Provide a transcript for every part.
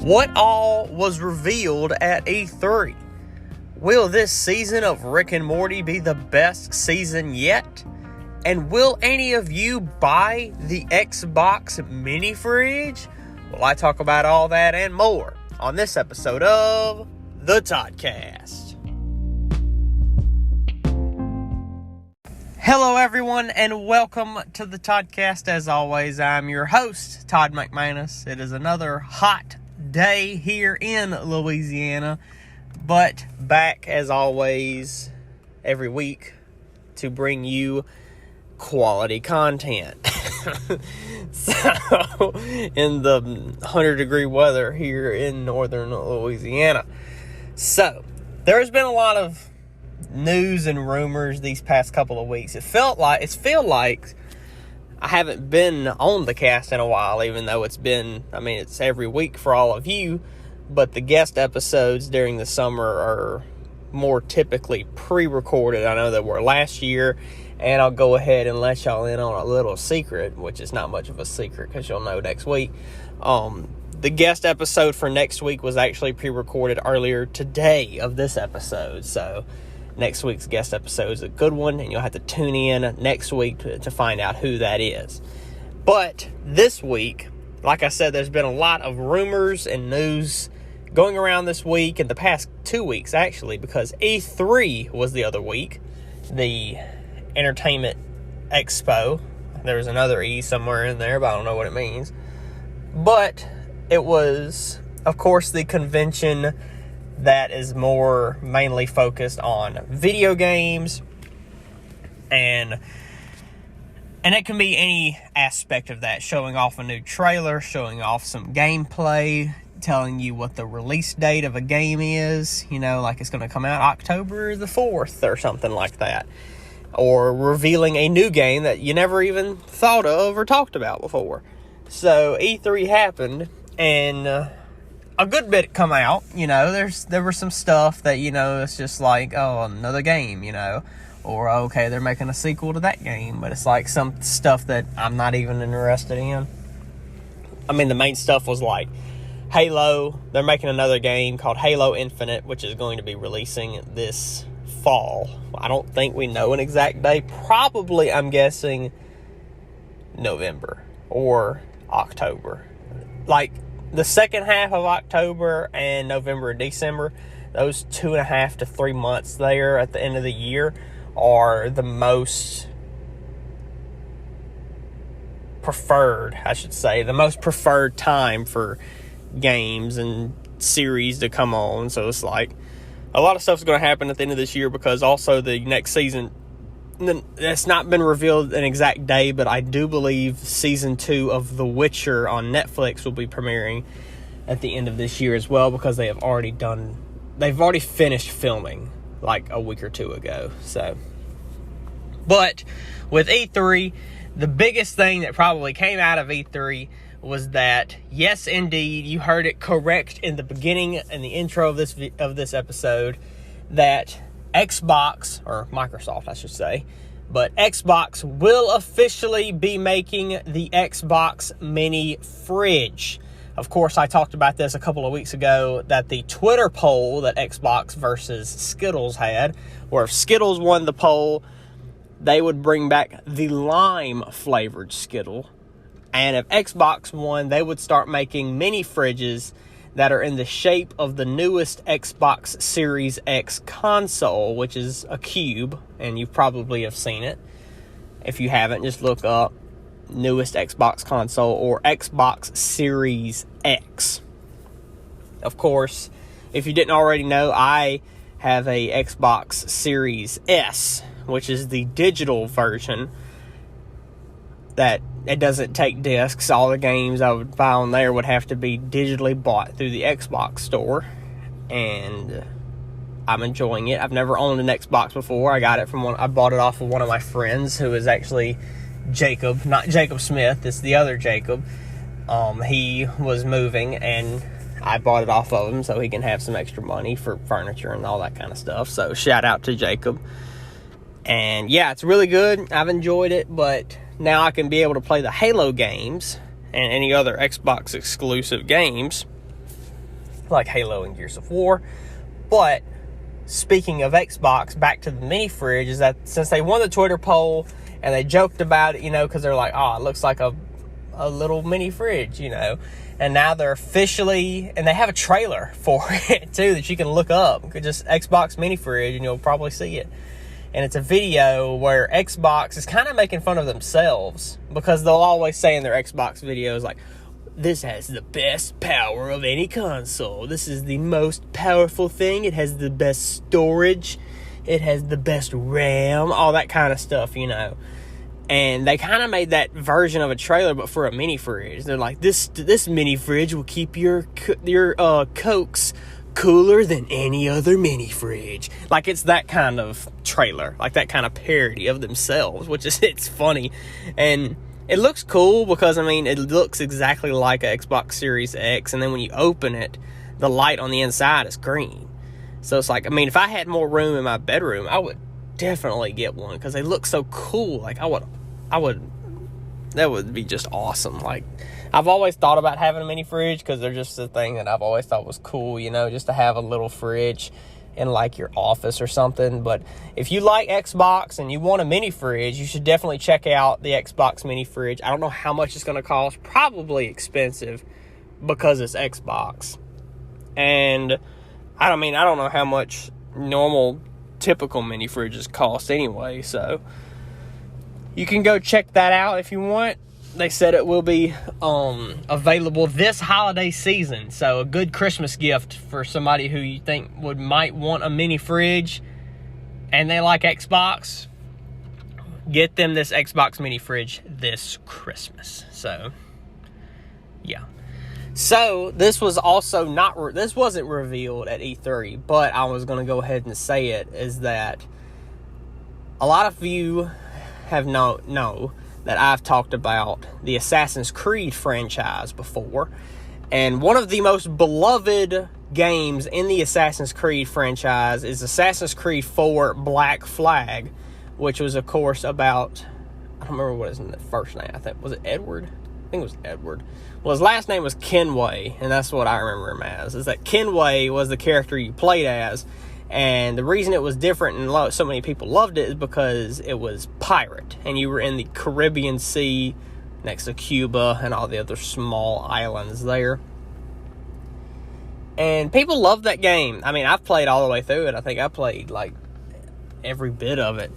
What all was revealed at E3? Will this season of Rick and Morty be the best season yet? And will any of you buy the Xbox mini fridge? Well, I talk about all that and more on this episode of the Toddcast. Hello everyone and welcome to the Toddcast. As always, I'm your host, Todd McManus. It is another hot day here in Louisiana, but back as always every week to bring you quality content. So, in the 100-degree weather here in northern Louisiana. So, there's been a lot of news and rumors these past couple of weeks. It felt like I haven't been on the cast in a while, even though it's every week for all of you, but the guest episodes during the summer are more typically pre-recorded. I know they were last year, and I'll go ahead and let y'all in on a little secret, which is not much of a secret because you'll know next week. The guest episode for next week was actually pre-recorded earlier today of this episode, so next week's guest episode is a good one, and you'll have to tune in next week to find out who that is. But this week, like I said, there's been a lot of rumors and news going around this week, and the past 2 weeks actually, because E3 was the other week, the Entertainment Expo. There was another E somewhere in there, but I don't know what it means. But it was, of course, the convention that is more mainly focused on video games, and it can be any aspect of that, showing off a new trailer, showing off some gameplay, telling you what the release date of a game is, like it's going to come out October the 4th or something like that, or revealing a new game that you never even thought of or talked about before. So E3 happened, and a good bit come out. There was some stuff that, it's just like, oh, another game, or okay, they're making a sequel to that game, but it's like some stuff that I'm not even interested in. The main stuff was like Halo. They're making another game called Halo Infinite, which is going to be releasing this fall. I don't think we know an exact day. Probably, I'm guessing November or October. Like the second half of October and November and December, those 2.5 to 3 months there at the end of the year are the most preferred, the most preferred time for games and series to come on. So it's like a lot of stuff's going to happen at the end of this year, because also the next season, it's not been revealed an exact day, but I do believe season 2 of The Witcher on Netflix will be premiering at the end of this year as well, because they've already finished filming like a week or two ago. So, but with E3, the biggest thing that probably came out of E3 was that, yes, indeed, you heard it correct in the beginning and the intro of this episode, that Xbox, or Microsoft, I should say, but Xbox will officially be making the Xbox mini fridge. Of course, I talked about this a couple of weeks ago, that the Twitter poll that Xbox versus Skittles had, where if Skittles won the poll, they would bring back the lime-flavored Skittle. And if Xbox won, they would start making mini fridges that are in the shape of the newest Xbox Series X console, which is a cube, and you probably have seen it. If you haven't, just look up newest Xbox console or Xbox Series X. Of course, if you didn't already know, I have a Xbox Series S, which is the digital version that it doesn't take discs. All the games I would buy on there would have to be digitally bought through the Xbox store, and I'm enjoying it. I've never owned an Xbox before. I bought it off of one of my friends, who is actually Jacob, not Jacob Smith. It's the other Jacob. He was moving, and I bought it off of him so he can have some extra money for furniture and all that kind of stuff. So shout out to Jacob. And yeah, it's really good. I've enjoyed it, but now I can be able to play the Halo games and any other Xbox exclusive games like Halo and Gears of War. But speaking of Xbox, back to the mini fridge, is that since they won the Twitter poll and they joked about it, because they're like, oh, it looks like a little mini fridge, and now they're officially, and they have a trailer for it too that you can look up. Just Xbox mini fridge and you'll probably see it. And it's a video where Xbox is kind of making fun of themselves, because they'll always say in their Xbox videos, like, this has the best power of any console. This is the most powerful thing. It has the best storage. It has the best RAM. All that kind of stuff, And they kind of made that version of a trailer, but for a mini fridge. They're like, this mini fridge will keep your Cokes cooler than any other mini fridge. Like, it's that kind of trailer, like that kind of parody of themselves, it's funny. And it looks cool because, it looks exactly like an Xbox Series X, and then when you open it, the light on the inside is green. So it's like, if I had more room in my bedroom, I would definitely get one, because they look so cool. Like, that would be just awesome. Like, I've always thought about having a mini fridge, because they're just the thing that I've always thought was cool, just to have a little fridge in like your office or something. But if you like Xbox and you want a mini fridge, you should definitely check out the Xbox mini fridge. I don't know how much it's going to cost. Probably expensive, because it's Xbox. And I don't know how much normal typical mini fridges cost anyway, so you can go check that out if you want. They said it will be available this holiday season, so a good Christmas gift for somebody who you think might want a mini fridge and they like Xbox. Get them this Xbox mini fridge this Christmas. So, yeah. So, this was also this wasn't revealed at E3, but I was going to go ahead and say it, is that a lot of you have know that I've talked about the Assassin's Creed franchise before. And one of the most beloved games in the Assassin's Creed franchise is Assassin's Creed 4 Black Flag, which was, of course, about, I don't remember what his first name, was it Edward? I think it was Edward. Well, his last name was Kenway, and that's what I remember him as, is that Kenway was the character you played as. And the reason it was different and so many people loved it is because it was pirate. And you were in the Caribbean Sea next to Cuba and all the other small islands there. And people loved that game. I've played all the way through it. I think I played like every bit of it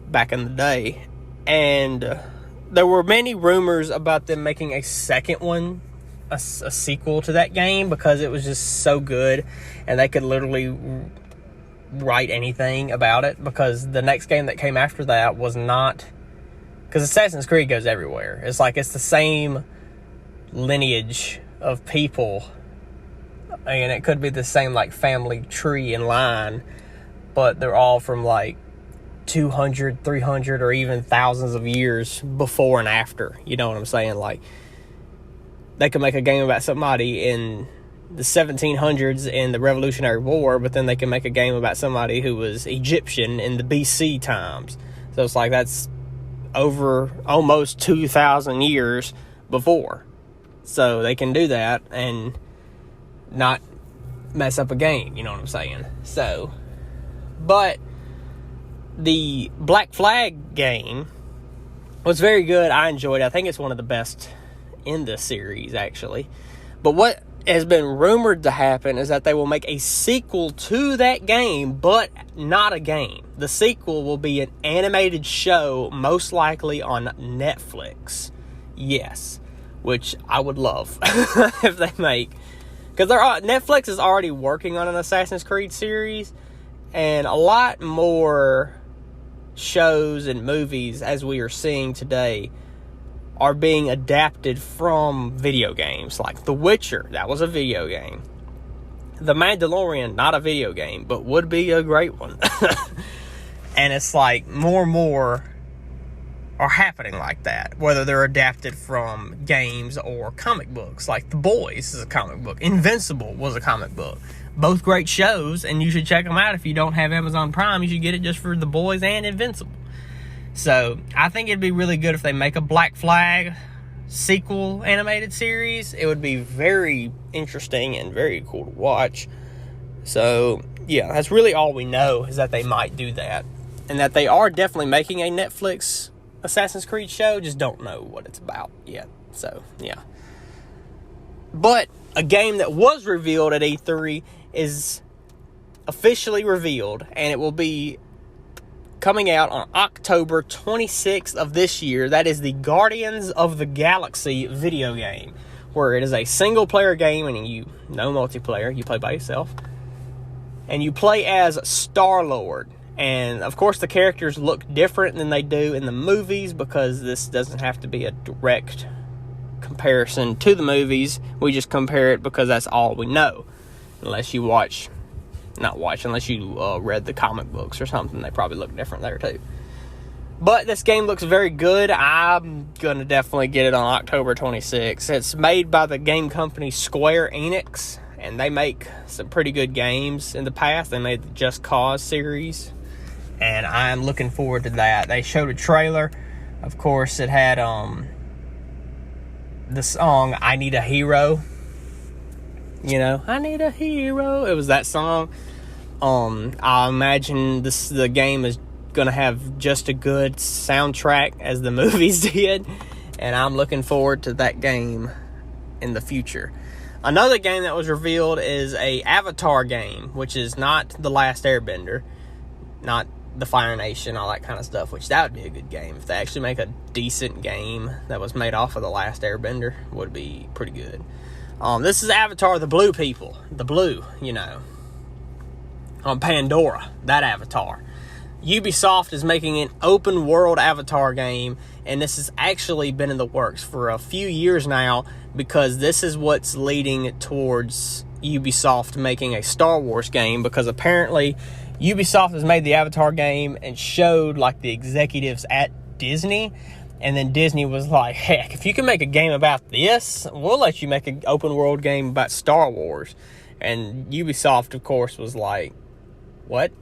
back in the day. And there were many rumors about them making a second one, a sequel to that game, because it was just so good. And they could literally write anything about it, because the next game that came after that was not, because Assassin's Creed goes everywhere. It's like it's the same lineage of people, and it could be the same like family tree and line, but they're all from like 200, 300, or even thousands of years before and after. You know what I'm saying? Like, they could make a game about somebody in the 1700s in the Revolutionary War, but then they can make a game about somebody who was Egyptian in the BC times. So it's like that's over almost 2,000 years before. So they can do that and not mess up a game, you know what I'm saying? So, but the Black Flag game was very good. I enjoyed it. I think it's one of the best in the series, actually. But what has been rumored to happen is that they will make a sequel to that game, but not a game. The sequel will be an animated show, most likely on Netflix. Yes, which I would love if they make, because Netflix is already working on an Assassin's Creed series, and a lot more shows and movies, as we are seeing today, are being adapted from video games. Like The Witcher, that was a video game. The Mandalorian, not a video game, but would be a great one. And it's like more and more are happening like that, whether they're adapted from games or comic books. Like The Boys is a comic book. Invincible was a comic book. Both great shows, and you should check them out. If you don't have Amazon Prime, you should get it just for The Boys and Invincible. So, I think it'd be really good if they make a Black Flag sequel animated series. It would be very interesting and very cool to watch. So, yeah, that's really all we know, is that they might do that. And that they are definitely making a Netflix Assassin's Creed show, just don't know what it's about yet. So, yeah. But a game that was revealed at E3 is officially revealed, and it will be coming out on October 26th of this year. That is the Guardians of the Galaxy video game, where it is a single-player game, and no multiplayer. You play by yourself. And you play as Star-Lord. And, of course, the characters look different than they do in the movies, because this doesn't have to be a direct comparison to the movies. We just compare it because that's all we know. Unless you unless you read the comic books or something, they probably look different there too. But this game looks very good. I'm going to definitely get it on October 26th. It's made by the game company Square Enix, and they make some pretty good games in the past. They made the Just Cause series, and I'm looking forward to that. They showed a trailer. Of course, it had the song I Need a Hero. I need a hero. It was that song. I imagine the game is going to have just a good soundtrack as the movies did. And I'm looking forward to that game in the future. Another game that was revealed is a Avatar game, which is not The Last Airbender, not the Fire Nation, all that kind of stuff, which that would be a good game. If they actually make a decent game that was made off of The Last Airbender, would be pretty good. This is Avatar, the blue people. The blue, on Pandora, that Avatar. Ubisoft is making an open world Avatar game, and this has actually been in the works for a few years now, because this is what's leading towards Ubisoft making a Star Wars game, because apparently Ubisoft has made the Avatar game and showed the executives at Disney, and then Disney was like, heck, if you can make a game about this, we'll let you make an open world game about Star Wars. And Ubisoft, of course, was like, what?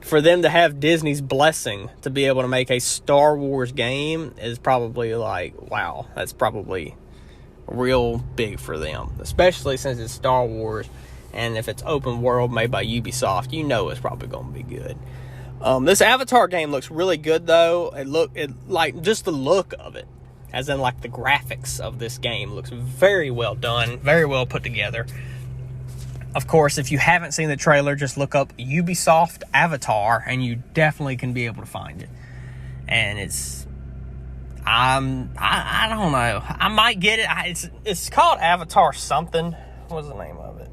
For them to have Disney's blessing to be able to make a Star Wars game is probably wow, that's probably real big for them, especially since it's Star Wars, and if it's open world made by Ubisoft, it's probably going to be good. This Avatar game looks really good, though. Just the look of it, as in the graphics of this game, looks very well done, very well put together. Of course, if you haven't seen the trailer, just look up Ubisoft Avatar, and you definitely can be able to find it. And it's, I don't know, I might get it. It's called Avatar something. What's the name of it?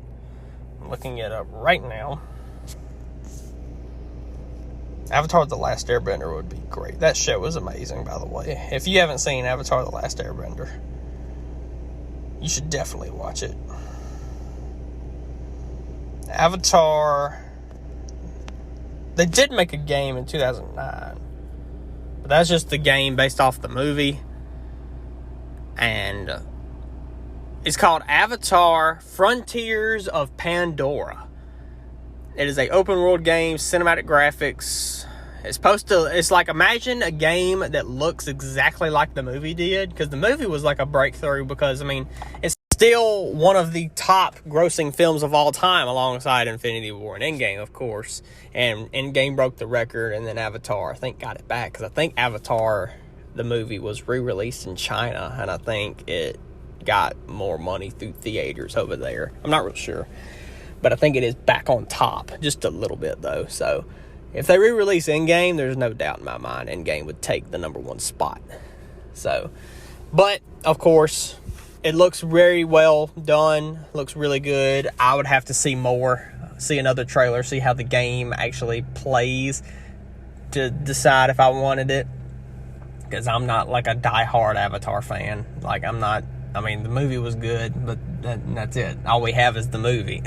I'm looking it up right now. Avatar The Last Airbender would be great. That show was amazing, by the way. If you haven't seen Avatar The Last Airbender, you should definitely watch it. Avatar, they did make a game in 2009, but that's just the game based off the movie, and it's called Avatar Frontiers of Pandora. It is an open world game, cinematic graphics. It's imagine a game that looks exactly like the movie did, because the movie was a breakthrough, because it's still one of the top grossing films of all time, alongside Infinity War and Endgame, of course. And Endgame broke the record, and then Avatar, I think, got it back, because I think Avatar, the movie, was re-released in China, and I think it got more money through theaters over there. I'm not real sure, but I think it is back on top, just a little bit, though. So if they re-release Endgame, there's no doubt in my mind Endgame would take the number one spot. So, but, of course, it looks very well done, looks really good. I would have to see more, see another trailer, see how the game actually plays to decide if I wanted it, because I'm not a diehard Avatar fan. The movie was good, but that's it. All we have is the movie.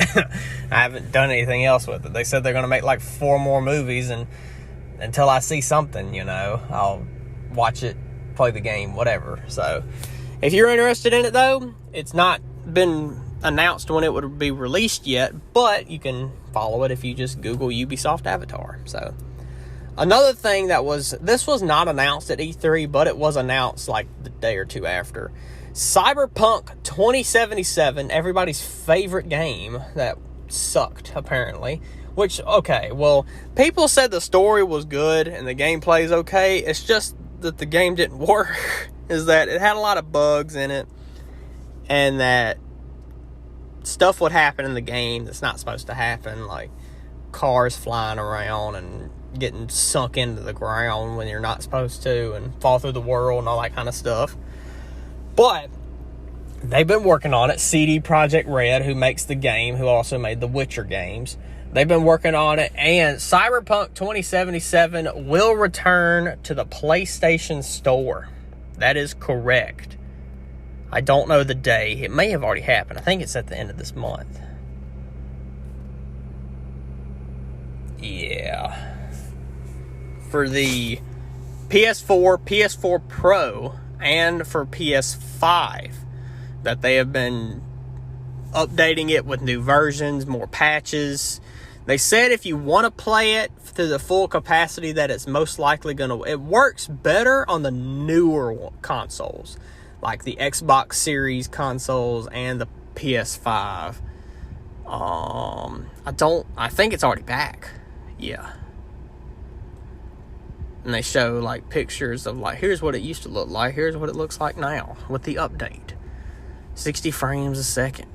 I haven't done anything else with it. They said they're going to make 4 more movies, and until I see something, I'll watch it, play the game, whatever. So if you're interested in it, though, it's not been announced when it would be released yet, but you can follow it if you just Google Ubisoft Avatar. So Another thing this was not announced at E3, but it was announced like the day or two after. Cyberpunk 2077, everybody's favorite game that sucked, apparently. Which, okay, well, people said the story was good and the gameplay is okay. It's just that the game didn't work. Is that it had a lot of bugs in it. And that stuff would happen in the game that's not supposed to happen. Like cars flying around and getting sunk into the ground when you're not supposed to. And fall through the world and all that kind of stuff. But they've been working on it. CD Projekt Red, who makes the game, who also made the Witcher games. They've been working on it, and Cyberpunk 2077 will return to the PlayStation Store. That is correct. I don't know the day. It may have already happened. I think it's at the end of this month. Yeah. For the PS4, PS4 Pro, and for PS5, that they have been updating it with new versions, more patches. They said if you want to play it to the full capacity that it's most likely going to... It works better on the newer consoles, like the Xbox Series consoles and the PS5. I think it's already back. Yeah. And they show like pictures of like, here's what it used to look like, here's what it looks like now with the update. 60 frames a second.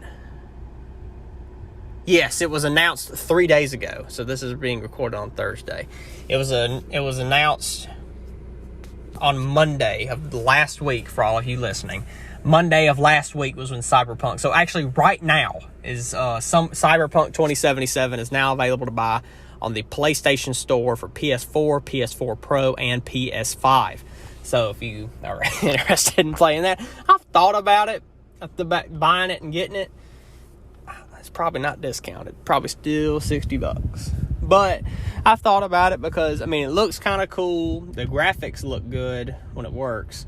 Yes, it was announced 3 days ago. So this is being recorded on Thursday. It was announced on Monday of last week for all of you listening. Monday of last week was when Cyberpunk. So actually right now is some Cyberpunk 2077 is now available to buy on the PlayStation Store for PS4, PS4 Pro, and PS5. So if you are interested in playing that, I've thought about it, buying it and getting it. It's probably not discounted. Probably still $60. But I've thought about it because, I mean, it looks kind of cool. The graphics look good when it works.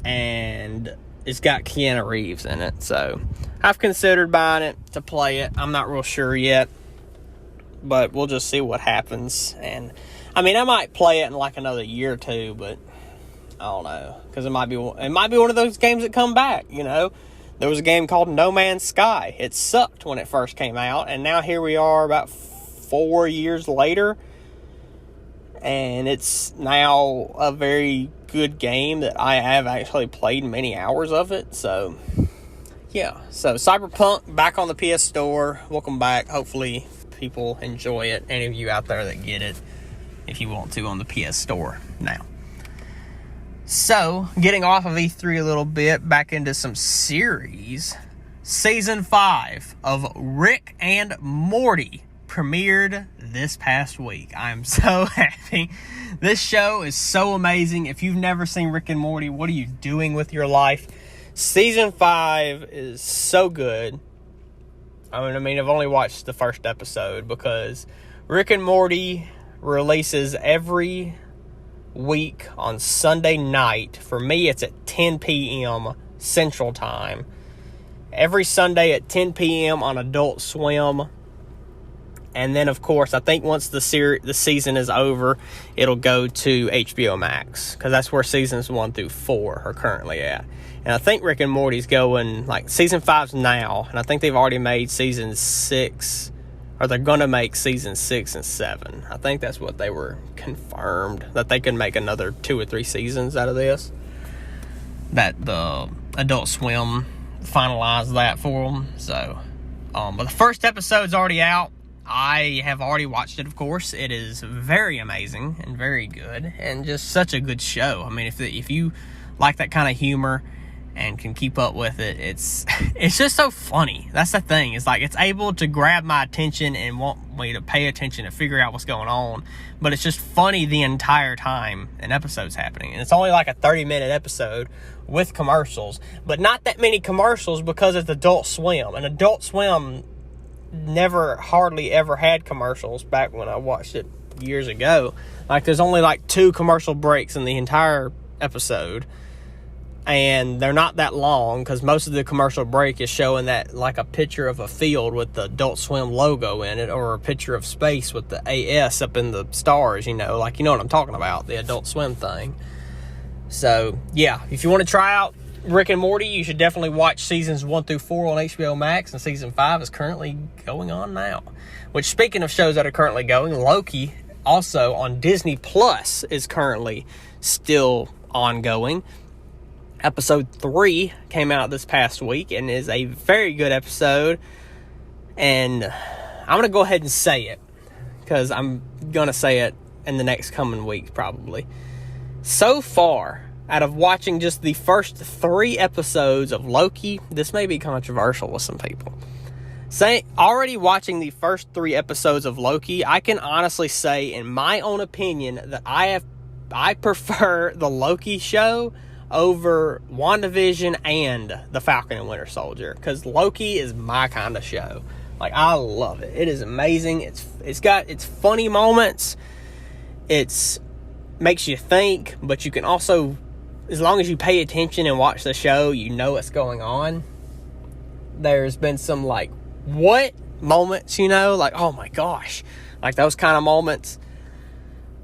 And it's got Keanu Reeves in it. So I've considered buying it to play it. I'm not real sure yet. But we'll just see what happens. And, I mean, I might play it in like another year or two. But I don't know. Because it might be one of those games that come back, you know. There was a game called No Man's Sky. It sucked when it first came out, and now here we are about 4 years later, and it's now a very good game that I have actually played many hours of it, so yeah. So Cyberpunk back on the PS Store. Welcome back. Hopefully people enjoy it. Any of you out there that get it, if you want to, on the PS Store now. So, getting off of E3 a little bit, back into some series. Season 5 of Rick and Morty premiered this past week. I'm so happy. This show is so amazing. If you've never seen Rick and Morty, what are you doing with your life? Season 5 is so good. I mean, I've only watched the first episode because Rick and Morty releases every week on Sunday night. For me, it's at 10 p.m. Central Time. Every Sunday at 10 p.m. on Adult Swim. And then, of course, I think once the season is over, it'll go to HBO Max. Because that's where seasons 1 through 4 are currently at. And I think Rick and Morty's going, like, season 5's now. And I think they've already made season 6. Or they're going to make season 6 and 7. I think that's what they were confirmed. That they can make another 2 or 3 seasons out of this. That the Adult Swim finalized that for them. So, but the first episode's already out. I have already watched it, of course. It is very amazing and very good. And just such a good show. I mean, if you like that kind of humor and can keep up with it, it's just so funny. That's the thing. It's like it's able to grab my attention and want me to pay attention and figure out what's going on. But it's just funny the entire time an episode's happening. And it's only like a 30-minute episode with commercials. But not that many commercials because it's Adult Swim. And Adult Swim never hardly ever had commercials back when I watched it years ago. Like there's only like 2 commercial breaks in the entire episode. and they're not that long because most of the commercial break is showing that, like, a picture of a field with the Adult Swim logo in it, or a picture of space with the AS up in the stars, you know what I'm talking about, the Adult Swim thing. So, yeah, if you want to try out Rick and Morty, you should definitely watch seasons 1 through 4 on HBO Max, and season 5 is currently going on now. Which, speaking of shows that are currently going, Loki, also on Disney Plus, is currently still ongoing. Episode 3 came out this past week and is a very good episode. And I'm going to go ahead and say it, because I'm going to say it in the next coming weeks probably. So far, out of watching just the first 3 episodes of Loki, this may be controversial with some people. Already watching the first 3 episodes of Loki, I can honestly say, in my own opinion, that I prefer the Loki show over WandaVision and The Falcon and Winter Soldier, because Loki is my kind of show. Like, I love it. It is amazing. It's got its funny moments. It's makes you think, but you can also, as long as you pay attention and watch the show, you know what's going on. There's been some, like, what moments, like, oh my gosh, like those kind of moments.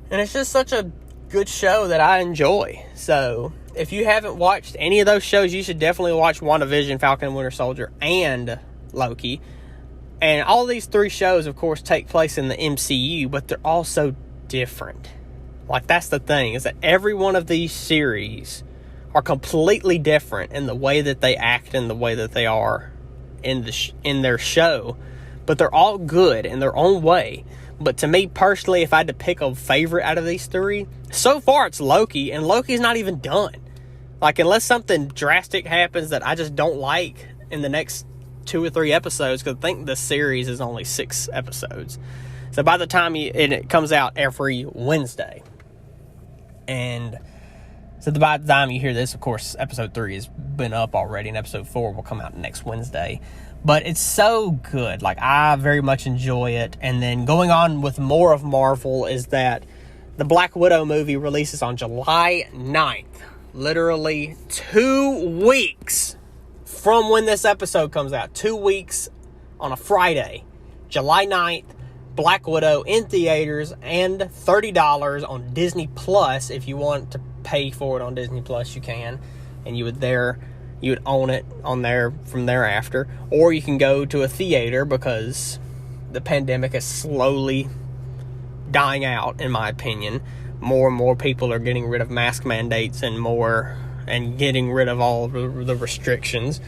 And it's just such a good show that I enjoy. So if you haven't watched any of those shows, you should definitely watch WandaVision, Falcon and Winter Soldier, and Loki. And all these 3 shows, of course, take place in the MCU, but they're all so different. Like, that's the thing, is that every one of these series are completely different in the way that they act and the way that they are in their show. But they're all good in their own way. But to me personally, if I had to pick a favorite out of these 3, so far it's Loki, and Loki's not even done. Like, unless something drastic happens that I just don't like in the next 2 or 3 episodes, because I think the series is only 6 episodes. So by the time it comes out every Wednesday. And so by the time you hear this, of course, episode 3 has been up already, and episode 4 will come out next Wednesday. But it's so good. Like, I very much enjoy it. And then going on with more of Marvel is that the Black Widow movie releases on July 9th. Literally 2 weeks from when this episode comes out. 2 weeks on a Friday. July 9th. Black Widow in theaters, and $30 on Disney Plus. If you want to pay for it on Disney Plus, you can. And you would own it on there from thereafter. Or you can go to a theater, because the pandemic is slowly dying out, in my opinion. More and more people are getting rid of mask mandates and getting rid of all the restrictions.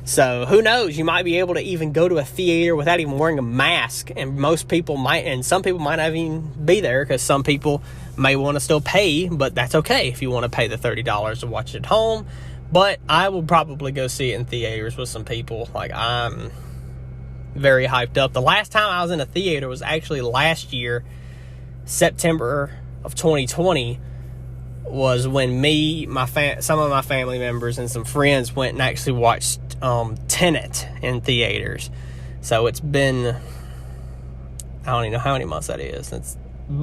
So who knows, you might be able to even go to a theater without even wearing a mask, and some people might not even be there, because some people may want to still pay, but that's okay if you want to pay the $30 to watch it at home. But I will probably go see it in theaters with some people. Like, I'm very hyped up. The last time I was in a theater was actually last year, September of 2020, was when some of my family members and some friends went and actually watched Tenet in theaters. So it's been, I don't even know how many months that is. It's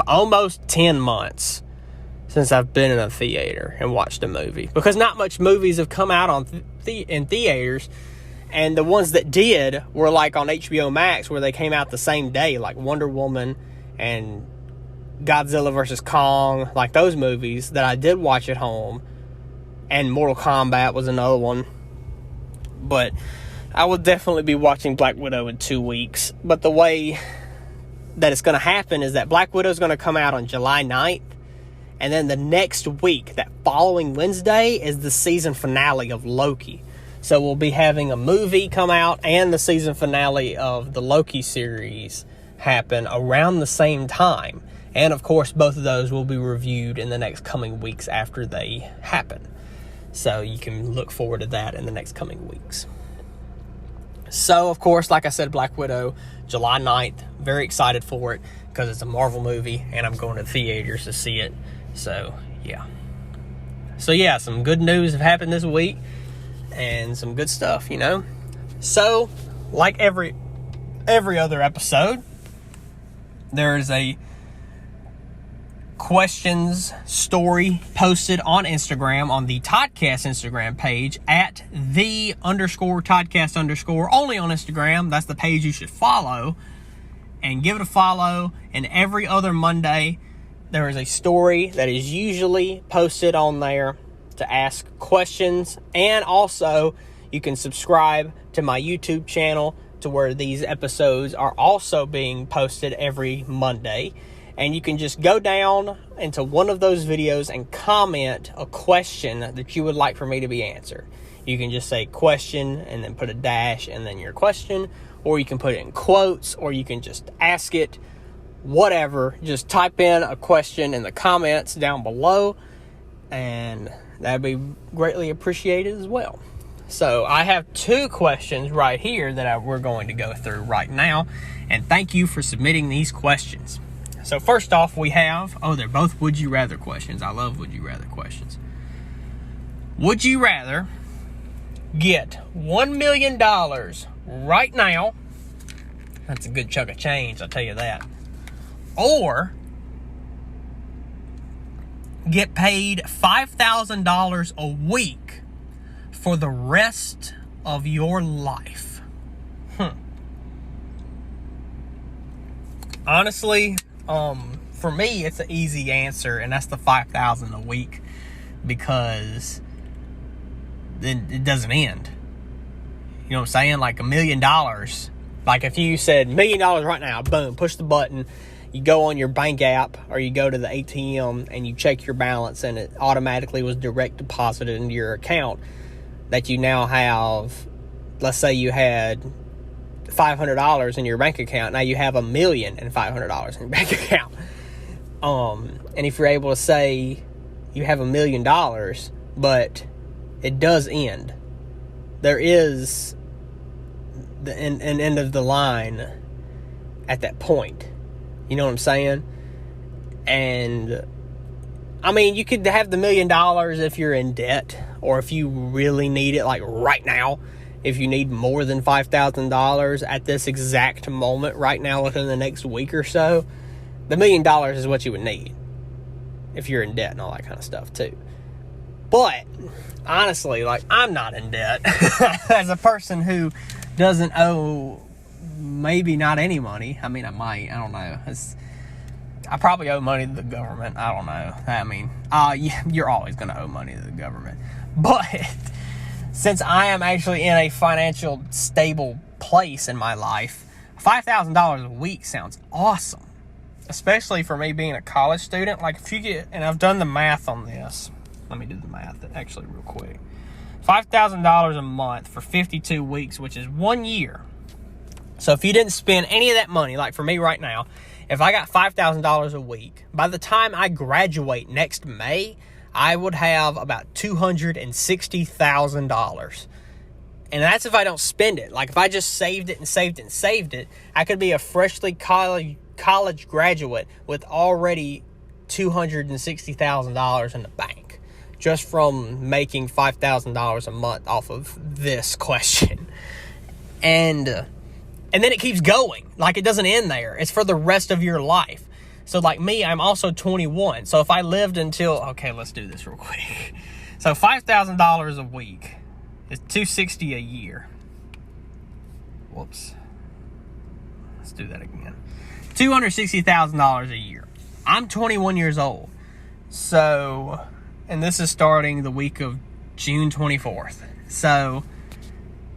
almost 10 months since I've been in a theater and watched a movie, because not much movies have come out in theaters, and the ones that did were like on HBO Max, where they came out the same day, like Wonder Woman and Godzilla vs. Kong, like those movies that I did watch at home. And Mortal Kombat was another one. But I will definitely be watching Black Widow in 2 weeks. But the way that it's going to happen is that Black Widow is going to come out on July 9th. And then the next week, that following Wednesday, is the season finale of Loki. So we'll be having a movie come out and the season finale of the Loki series happen around the same time. And of course, both of those will be reviewed in the next coming weeks after they happen. So you can look forward to that in the next coming weeks. So, of course, like I said, Black Widow, July 9th. Very excited for it, because it's a Marvel movie and I'm going to theaters to see it. So, yeah. So, yeah, some good news have happened this week and some good stuff, So, like every other episode, there is a questions story posted on Instagram on the Toddcast Instagram page at _Toddcast_, only on Instagram. That's the page you should follow, and give it a follow. And every other Monday there is a story that is usually posted on there to ask questions. And also you can subscribe to my YouTube channel to where these episodes are also being posted every Monday. And you can just go down into one of those videos and comment a question that you would like for me to be answered. You can just say question and then put a dash and then your question, or you can put it in quotes, or you can just ask it, whatever. Just type in a question in the comments down below, and that'd be greatly appreciated as well. So I have 2 questions right here that we're going to go through right now, and thank you for submitting these questions. So first off, we have, they're both would you rather questions. I love would you rather questions. Would you rather get $1 million right now? That's a good chunk of change, I'll tell you that. Or get paid $5,000 a week for the rest of your life. Honestly, for me, it's an easy answer, and that's the $5,000 a week, because then it doesn't end. You know what I'm saying? Like $1 million. Like if you said $1 million right now, boom, push the button, you go on your bank app or you go to the ATM and you check your balance, and it automatically was direct deposited into your account, that you now have, let's say you had $500 in your bank account. Now you have $1,500,000 in your bank account. And if you're able to say you have $1 million, but it does end, there is an end of the line at that point. You know what I'm saying? And I mean, you could have the $1 million if you're in debt, or if you really need it, like right now. If you need more than $5,000 at this exact moment right now within the next week or so, the $1 million is what you would need if you're in debt and all that kind of stuff too. But honestly, like, I'm not in debt. As a person who doesn't owe maybe not any money. I mean, I might. I don't know. I probably owe money to the government. I don't know. I mean, you're always going to owe money to the government. But since I am actually in a financial stable place in my life, $5,000 a week sounds awesome. Especially for me being a college student. Like, if you get, and I've done the math on this. Let me do the math actually real quick. $5,000 a month for 52 weeks, which is 1 year. So if you didn't spend any of that money, like for me right now, if I got $5,000 a week, by the time I graduate next May, I would have about $260,000. And that's if I don't spend it. Like, if I just saved it and saved it and saved it, I could be a freshly college graduate with already $260,000 in the bank, just from making $5,000 a month off of this question. And then it keeps going. Like, it doesn't end there. It's for the rest of your life. So like me, I'm also 21. So if I lived until, okay, let's do this real quick. So $5,000 a week is $260 a year. Whoops. Let's do that again. $260,000 a year. I'm 21 years old. So, and this is starting the week of June 24th. So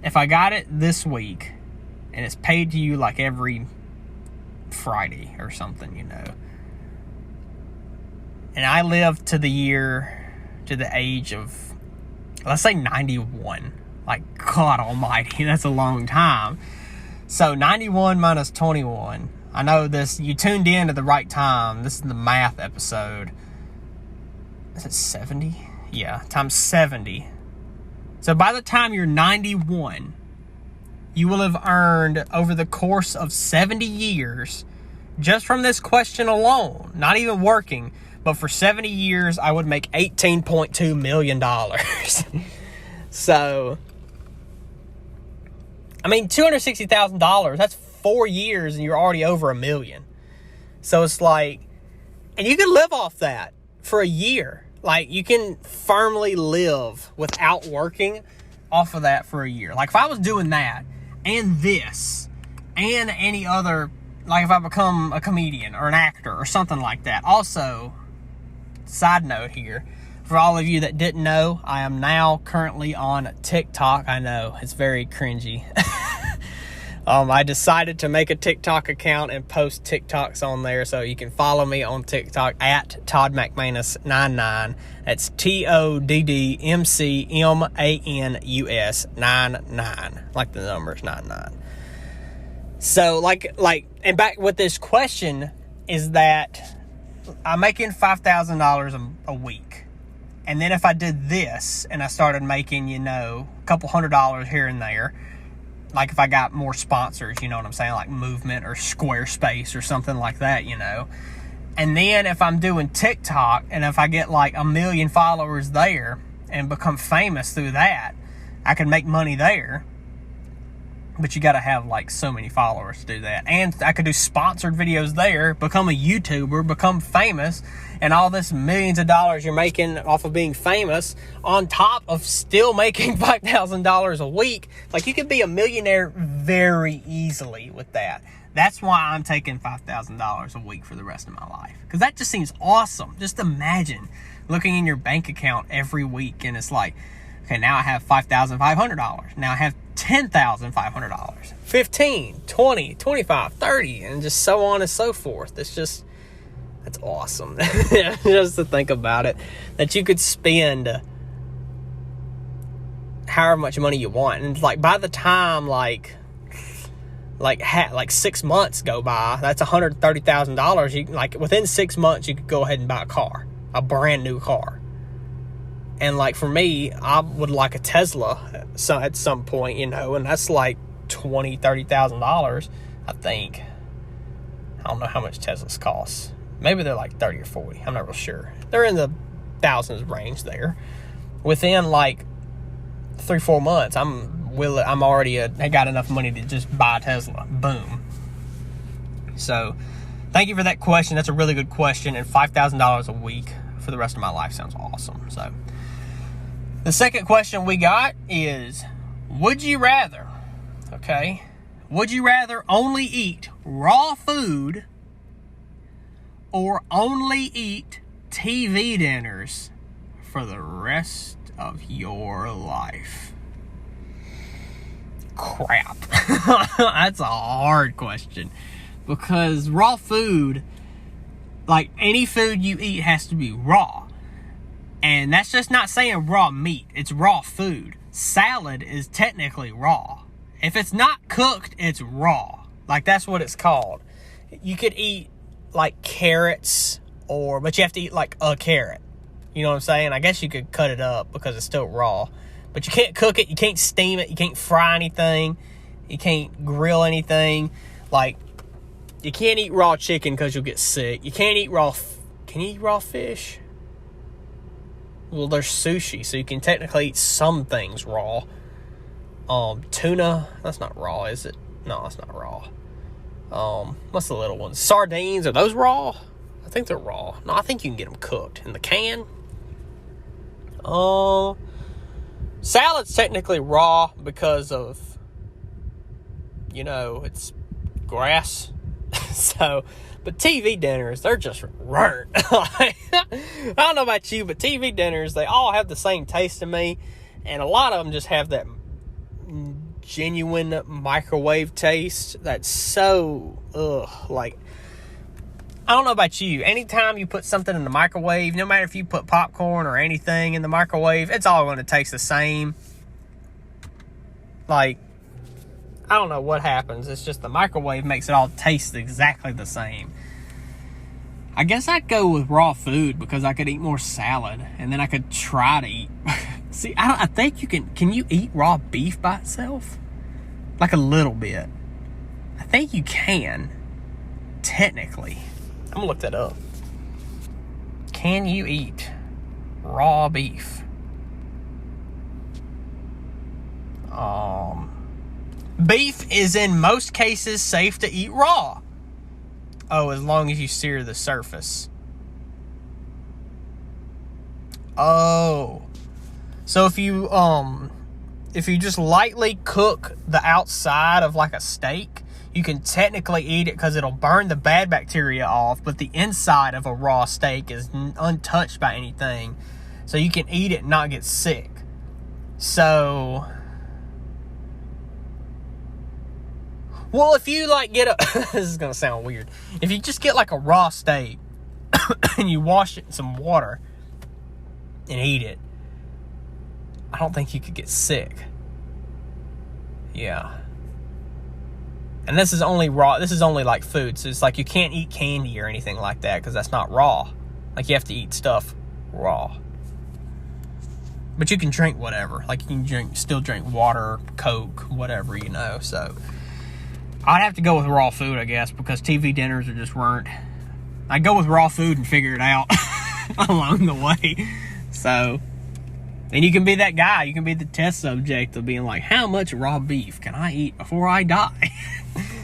if I got it this week, and it's paid to you like every Friday or something, you know, and I lived to the age of, let's say 91. Like, God almighty, that's a long time. So 91 minus 21. I know this, you tuned in at the right time. This is the math episode. Is it 70? Yeah, times 70. So by the time you're 91, you will have earned, over the course of 70 years, just from this question alone, not even working, but for 70 years, I would make $18.2 million. So, I mean, $260,000, that's 4 years and you're already over $1 million. So it's like, And you can live off that for a year. Like, you can firmly live without working off of that for a year. Like, if I was doing that and this and any other, like if I become a comedian or an actor or something like that. Also, side note here, for all of you that didn't know, I am now currently on TikTok. I know, it's very cringy. I decided to make a TikTok account and post TikToks on there, so you can follow me on TikTok at Todd McManus99. That's TODDMCMANUS 99, like the numbers 99. So, and back with this question is that I'm making $5,000 a week. And then if I did this and I started making, a couple $100 here and there, like if I got more sponsors, you know what I'm saying, like Movement or Squarespace or something like that, And then if I'm doing TikTok and if I get like 1 million followers there and become famous through that, I can make money there. But you got to have like so many followers to do that. And I could do sponsored videos there, become a YouTuber, become famous, and all this millions of dollars you're making off of being famous on top of still making $5,000 a week. Like, you could be a millionaire very easily with that. That's why I'm taking $5,000 a week for the rest of my life. Because that just seems awesome. Just imagine looking in your bank account every week and it's like, okay, now I have $5,500. Now I have $10,500, $15, $20, $25, $30, and just so on and so forth. That's awesome. Just to think about it, that you could spend however much money you want, and like by the time like 6 months go by, that's $130,000. You like within 6 months you could go ahead and buy a brand new car. And like for me, I would like a Tesla at some point, and that's like $20,000-$30,000, I think. I don't know how much Teslas cost. Maybe they're like 30 or 40. I'm not real sure. They're in the thousands range there. Within like 3-4 months, I got enough money to just buy a Tesla. Boom. So, thank you for that question. That's a really good question. And $5,000 a week for the rest of my life sounds awesome. So, the second question we got is, would you rather only eat raw food or only eat TV dinners for the rest of your life? Crap. That's a hard question. Because raw food, like any food you eat has to be raw. And that's just not saying raw meat. It's raw food. Salad is technically raw. If it's not cooked, it's raw. Like, that's what it's called. You could eat, like, carrots, but you have to eat, like, a carrot. You know what I'm saying? I guess you could cut it up because it's still raw. But you can't cook it. You can't steam it. You can't fry anything. You can't grill anything. Like, you can't eat raw chicken because you'll get sick. You can't eat raw... Can you eat raw fish? Well, there's sushi, so you can technically eat some things raw. Tuna, that's not raw, is it? No, that's not raw. What's the little ones? Sardines, are those raw? I think they're raw. No, I think you can get them cooked in the can. Salad's technically raw because of, it's grass. So, but TV dinners, they're just burnt. I don't know about you, but TV dinners, they all have the same taste to me. And a lot of them just have that genuine microwave taste that's so, I don't know about you. Anytime you put something in the microwave, no matter if you put popcorn or anything in the microwave, it's all going to taste the same. Like, I don't know what happens. It's just the microwave makes it all taste exactly the same. I guess I'd go with raw food because I could eat more salad, and then I could try to eat. See, I think you can you eat raw beef by itself? Like a little bit. I think you can, technically. I'm going to look that up. Can you eat raw beef? Beef is in most cases safe to eat raw. Oh, as long as you sear the surface. Oh. So if you just lightly cook the outside of like a steak, you can technically eat it because it'll burn the bad bacteria off, but the inside of a raw steak is untouched by anything. So you can eat it and not get sick. So, well, if you like get this is going to sound weird. If you just get like a raw steak and you wash it in some water and eat it, I don't think you could get sick. Yeah. And this is only raw. This is only like food. So it's like you can't eat candy or anything like that because that's not raw. Like you have to eat stuff raw. But you can drink whatever. Like you can still drink water, Coke, whatever, you know. So I'd have to go with raw food, I guess, because TV dinners are just weren't. I'd go with raw food and figure it out along the way. So, and you can be that guy. You can be the test subject of being like, how much raw beef can I eat before I die?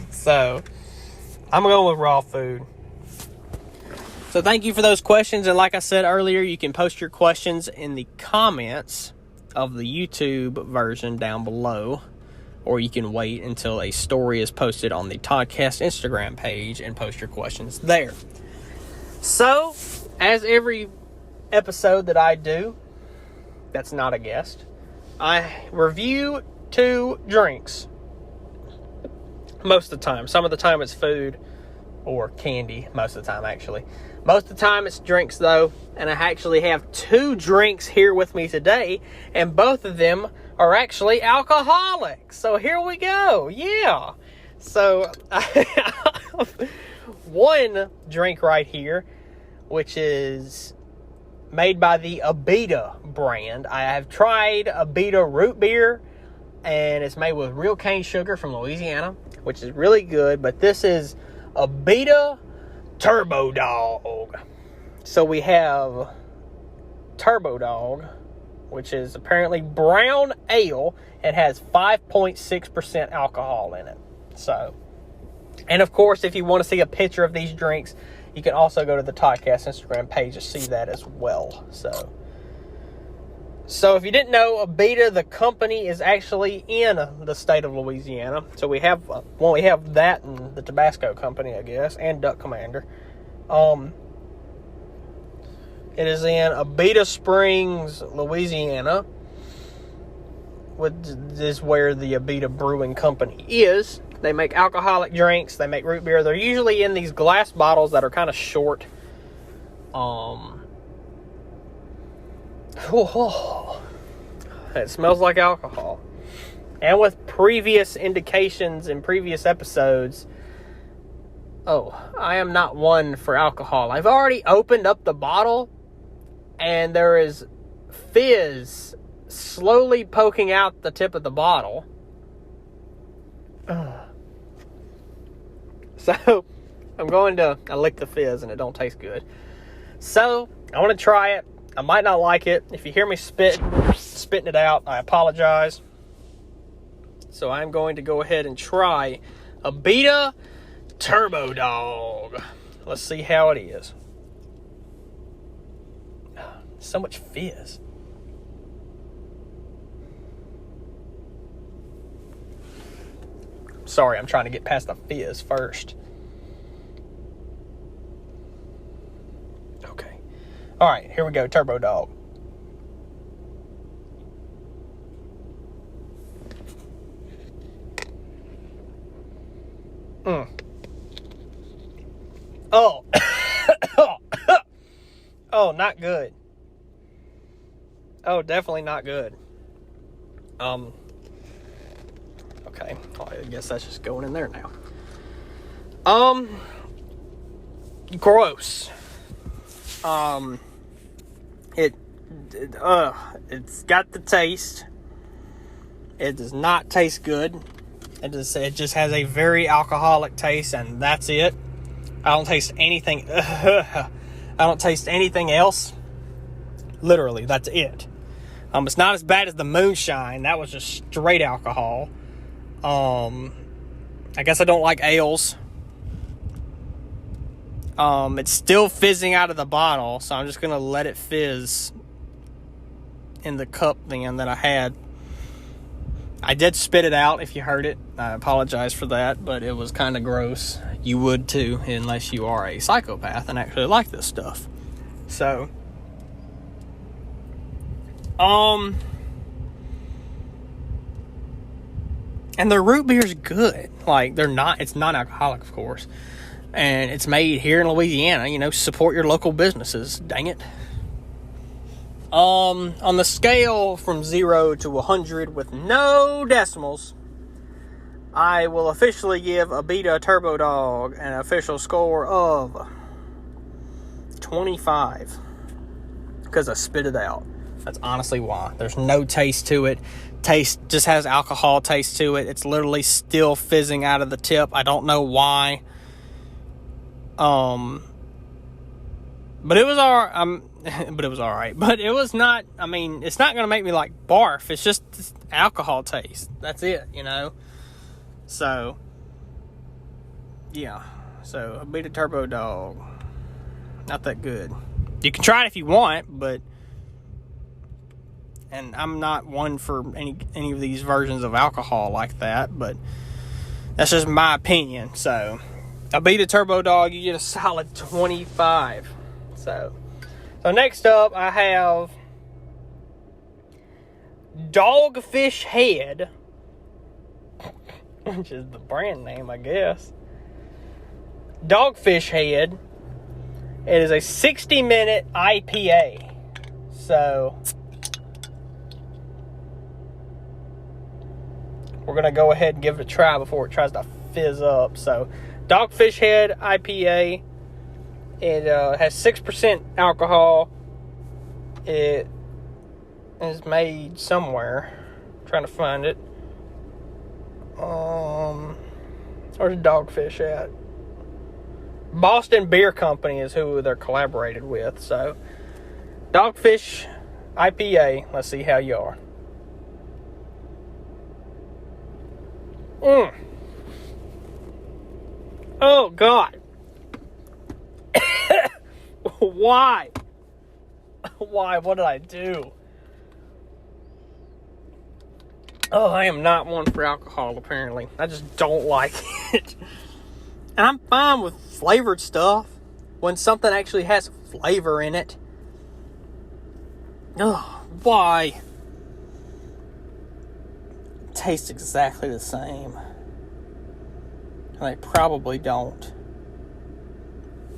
So, I'm going with raw food. So, thank you for those questions. And like I said earlier, you can post your questions in the comments of the YouTube version down below. Or you can wait until a story is posted on the Toddcast Instagram page and post your questions there. So, as every episode that I do, that's not a guest, I review 2 drinks. Most of the time. Some of the time it's food or candy. Most of the time, actually. Most of the time it's drinks, though. And I actually have 2 drinks here with me today. And both of them are actually alcoholic. So here we go. Yeah. So I have one drink right here, which is made by the Abita brand. I have tried Abita root beer, and it's made with real cane sugar from Louisiana, which is really good. But this is Abita Turbo Dog. So we have Turbo Dog, which is apparently brown ale. It has 5.6% alcohol in it. So, and of course, if you want to see a picture of these drinks, you can also go to the Toddcast Instagram page to see that as well. So if you didn't know, Abita, the company, is actually in the state of Louisiana. So we have that and the Tabasco company, I guess, and Duck Commander. It is in Abita Springs, Louisiana, which is where the Abita Brewing Company is. They make alcoholic drinks. They make root beer. They're usually in these glass bottles that are kind of short. It smells like alcohol. And with previous indications in previous episodes, I am not one for alcohol. I've already opened up the bottle, and there is fizz slowly poking out the tip of the bottle. So, I lick the fizz, and it don't taste good. So, I want to try it. I might not like it. If you hear me spitting it out, I apologize. So I'm going to go ahead and try Abita Turbo Dog. Let's see how it is. So much fizz. Sorry, I'm trying to get past the fizz first. Okay. All right, here we go. Turbo Dog. Oh. Oh, not good. Oh, definitely not good. Okay. Well, I guess that's just going in there now. Gross. It's got the taste. It does not taste good. It just has a very alcoholic taste, and that's it. I don't taste anything. I don't taste anything else. Literally, that's it. It's not as bad as the moonshine. That was just straight alcohol. I guess I don't like ales. It's still fizzing out of the bottle, so I'm just gonna let it fizz in the cup then that I had. I did spit it out if you heard it. I apologize for that, but it was kind of gross. You would too, unless you are a psychopath and actually like this stuff. So, and their root beer is good. Like, it's non-alcoholic, of course. And it's made here in Louisiana. You know, support your local businesses. Dang it. On the scale from 0 to 100 with no decimals, I will officially give Abita Turbo Dog an official score of 25. Because I spit it out. That's honestly why. There's no taste to it. Taste just has alcohol taste to it. It's literally still fizzing out of the tip. I don't know why. But it was alright. But it was not, I mean, it's not going to make me like barf. It's just alcohol taste. That's it, you know. So, yeah. So, a Beta Turbo Dog. Not that good. You can try it if you want, but, and I'm not one for any of these versions of alcohol like that, but that's just my opinion. So, a Beta Turbo Dog, you get a solid 25. So next up, I have Dogfish Head, which is the brand name, I guess. Dogfish Head. It is a 60-minute IPA. So we're going to go ahead and give it a try before it tries to fizz up. So, Dogfish Head IPA. It has 6% alcohol. It is made somewhere. I'm trying to find it. Where's Dogfish at? Boston Beer Company is who they're collaborated with. So, Dogfish IPA. Let's see how you are. Oh, God. Why? Why? What did I do? Oh, I am not one for alcohol, apparently. I just don't like it. And I'm fine with flavored stuff when something actually has flavor in it. Oh, why? It tastes exactly the same. And they probably don't.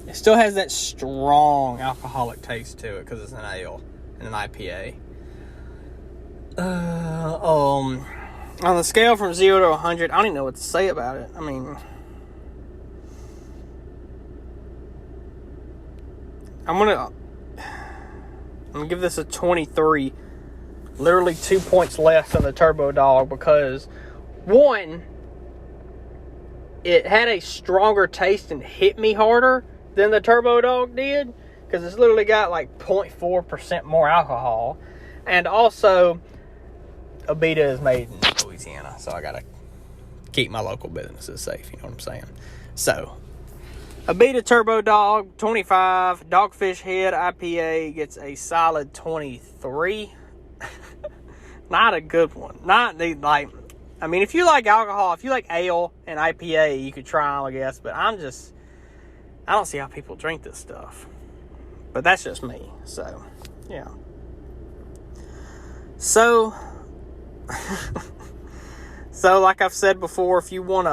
It still has that strong alcoholic taste to it because it's an ale and an IPA. On the scale from 0 to 100, I don't even know what to say about it. I mean, I'm gonna give this a 23. Literally 2 points less than the Turbo Dog because, one, it had a stronger taste and hit me harder than the Turbo Dog did, because it's literally got like 0.4% more alcohol. And also, Abita is made in Louisiana, so I gotta keep my local businesses safe, you know what I'm saying? So, Abita Turbo Dog, 25. Dogfish Head IPA gets a solid 23. Not a good one. Not the, like, I mean, if you like alcohol, if you like ale and IPA, you could try them, I guess. But I don't see how people drink this stuff. But that's just me. So, yeah. So, like I've said before, if you want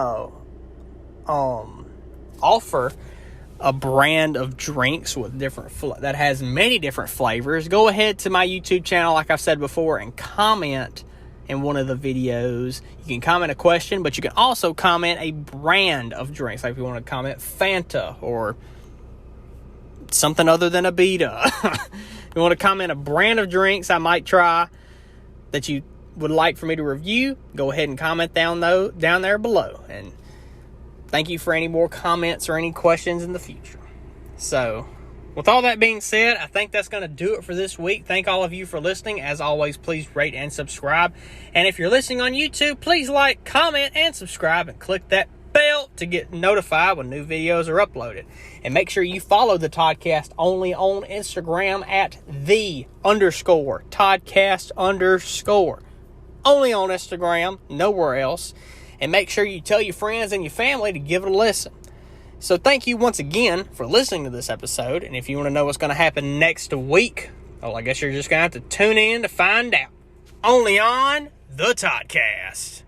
to offer a brand of drinks with that has many different flavors, go ahead to my YouTube channel, like I've said before, and comment in one of the videos. You can comment a question, but you can also comment a brand of drinks. Like if you want to comment Fanta or something other than Abita. If you want to comment a brand of drinks I might try that you would like for me to review, go ahead and comment down there below. And thank you for any more comments or any questions in the future. So, with all that being said, I think that's going to do it for this week. Thank all of you for listening. As always, please rate and subscribe. And if you're listening on YouTube, please like, comment, and subscribe, and click that bell to get notified when new videos are uploaded. And make sure you follow the Toddcast only on Instagram at _Toddcast_. Only on Instagram, nowhere else. And make sure you tell your friends and your family to give it a listen. So thank you once again for listening to this episode. And if you want to know what's going to happen next week, well, I guess you're just going to have to tune in to find out. Only on the Toddcast.